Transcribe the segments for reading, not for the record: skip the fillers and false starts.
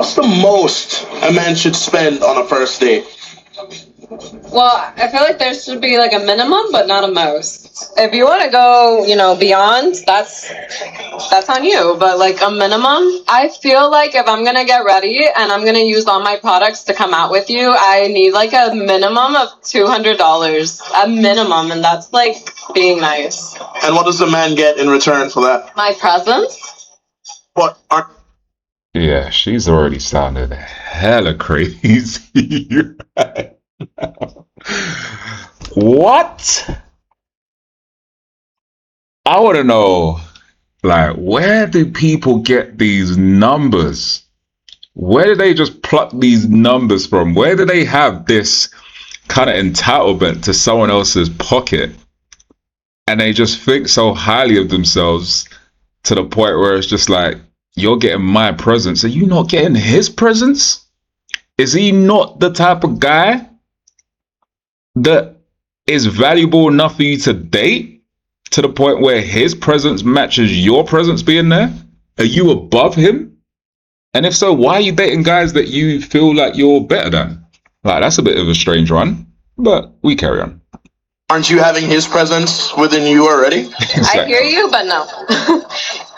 What's the most a man should spend on a first date? Well, I feel like there should be like a minimum, but not a most. If you want to go, beyond, that's on you. But like a minimum, I feel like if I'm gonna get ready and I'm gonna use all my products to come out with you, I need like a minimum of $200, a minimum, and that's like being nice. And what does the man get in return for that? My presents. What aren't Yeah, she's already sounded hella crazy right now. What? I want to know, like, where do people get these numbers? Where do they just pluck these numbers from? Where do they have this kind of entitlement to someone else's pocket? And they just think so highly of themselves to the point where it's just like, you're getting my presents. Are you not getting his presents? Is he not the type of guy that is valuable enough for you to date to the point where his presence matches your presence being there? Are you above him? And if so, why are you dating guys that you feel like you're better than? Like, that's a bit of a strange one, but we carry on. Aren't you having his presence within you already? Exactly. I hear you, but no.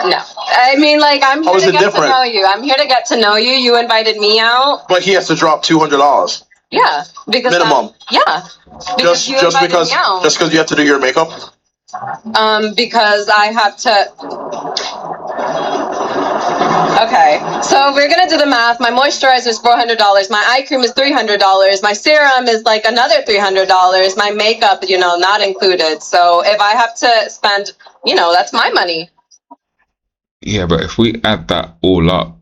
No. I mean, like, I'm here How is to it get different? to know you. I'm here to get to know you. You invited me out. But he has to drop $200 Yeah. Because minimum. yeah. Because you Just invited because me out. you have to do your makeup. Because I have to. Okay, so we're gonna do the math. My moisturizer is $400. My eye cream is $300. My serum is like another $300. My makeup, not included. So if I have to spend, that's my money. Yeah, but if we add that all up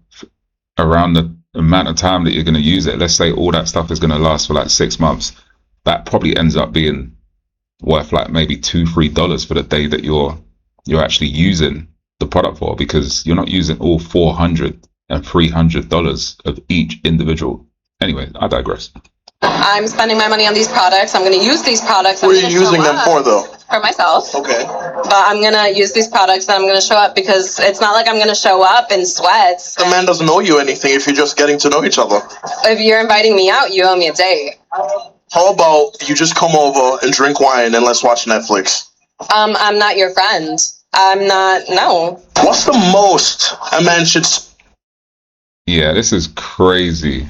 around the amount of time that you're going to use it, let's say all that stuff is going to last for like 6 months, that probably ends up being worth like maybe $2-3 for the day that you're actually using the product for, because you're not using all $400 and $300 of each individual. Anyway, I digress. I'm spending my money on these products. I'm going to use these products. What are you using them for, though? For myself. Okay. But I'm going to use these products and I'm going to show up, because it's not like I'm going to show up in sweats. The man doesn't owe you anything if you're just getting to know each other. If you're inviting me out, you owe me a date. How about you just come over and drink wine and let's watch Netflix? I'm not your friend. I'm not, no. What's the most a man should Yeah, this is crazy.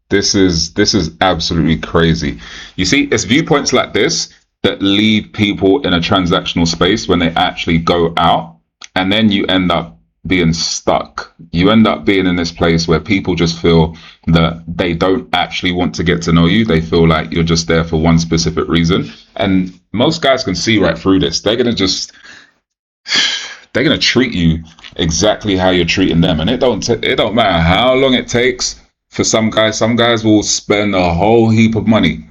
This is absolutely crazy. You see, it's viewpoints like this that leave people in a transactional space when they actually go out, and then you end up being stuck. You end up being in this place where people just feel that they don't actually want to get to know you. They feel like you're just there for one specific reason. And most guys can see right through this. They're going to treat you exactly how you're treating them. And it don't matter how long it takes for some guys. Some guys will spend a whole heap of money.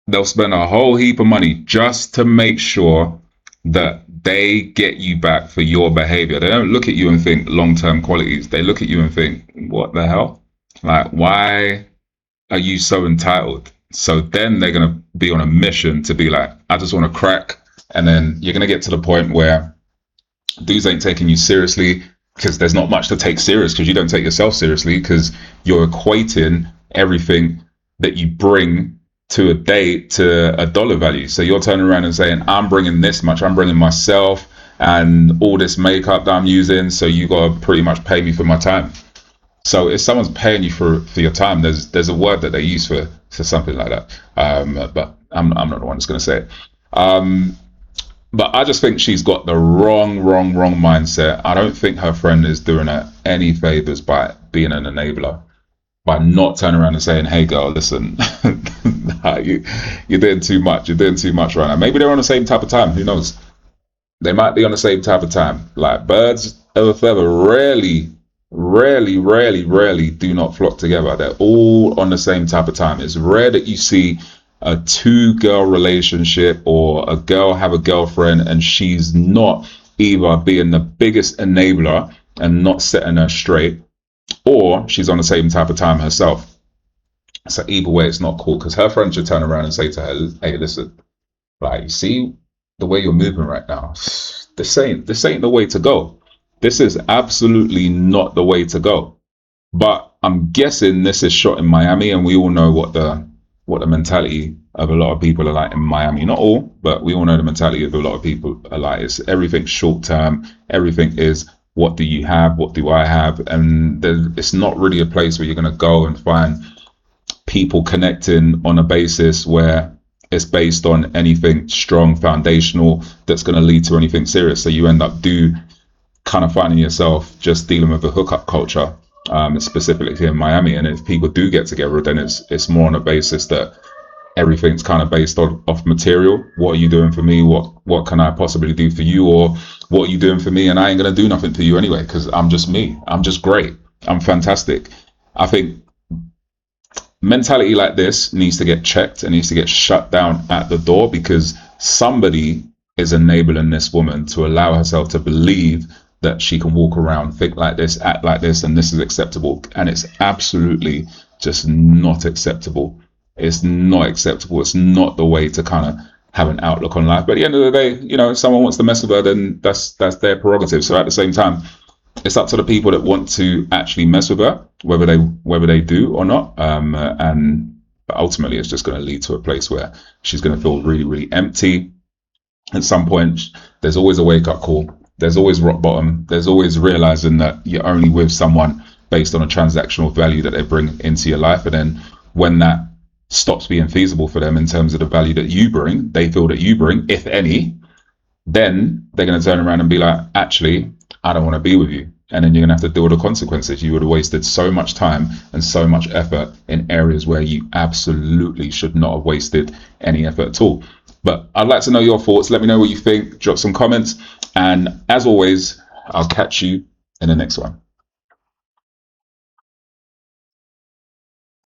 They'll spend a whole heap of money just to make sure that they get you back for your behavior. They don't look at you and think long-term qualities. They look at you and think, what the hell? Like, why are you so entitled? So then they're going to be on a mission to be like, I just want to crack. And then you're going to get to the point where dudes ain't taking you seriously, because there's not much to take serious, because you don't take yourself seriously, because you're equating everything that you bring to a date to a dollar value. So you're turning around and saying, I'm bringing this much, I'm bringing myself and all this makeup that I'm using, so you got to pretty much pay me for my time. So if someone's paying you for your time, there's a word that they use for something like that. But I'm not the one that's going to say it. But I just think she's got the wrong mindset. I don't think her friend is doing her any favors by being an enabler, by not turning around and saying, hey girl, listen, you're doing too much. You're doing too much right now. Maybe they're on the same type of time. Who knows? They might be on the same type of time. Like, birds of a feather rarely do not flock together. They're all on the same type of time. It's rare that you see a 2-girl relationship or a girl have a girlfriend and she's not either being the biggest enabler and not setting her straight, or she's on the same type of time herself. So either way, it's not cool, because her friend should turn around and say to her, hey, listen, like, you see the way you're moving right now, this ain't the way to go. This is absolutely not the way to go. But I'm guessing this is shot in Miami, and we all know what the mentality of a lot of people are like in Miami. Not all, but we all know the mentality of a lot of people are like. It's everything short term. Everything is, what do you have? What do I have? And it's not really a place where you're going to go and find people connecting on a basis where it's based on anything strong, foundational, that's going to lead to anything serious. So you end up kind of finding yourself just dealing with a hookup culture, specifically here in Miami. And if people do get together, then it's more on a basis that everything's kind of based on off material. What are you doing for me? What can I possibly do for you? Or what are you doing for me? And I ain't gonna do nothing for you anyway, because I'm just me. I'm just great. I'm fantastic. I think mentality like this needs to get checked and needs to get shut down at the door, because somebody is enabling this woman to allow herself to believe that she can walk around, think like this, act like this, and this is acceptable. And it's absolutely just not acceptable. It's not acceptable. It's not the way to kind of have an outlook on life. But at the end of the day, if someone wants to mess with her, then that's their prerogative. So at the same time, it's up to the people that want to actually mess with her, whether they do or not. But ultimately, it's just going to lead to a place where she's going to feel really, really empty. At some point, there's always a wake-up call. There's always rock bottom. There's always realizing that you're only with someone based on a transactional value that they bring into your life. And then when that stops being feasible for them in terms of the value that you bring, they feel that you bring, if any, then they're going to turn around and be like, actually, I don't want to be with you. And then you're going to have to deal with the consequences. You would have wasted so much time and so much effort in areas where you absolutely should not have wasted any effort at all. But I'd like to know your thoughts. Let me know what you think. Drop some comments. And as always, I'll catch you in the next one.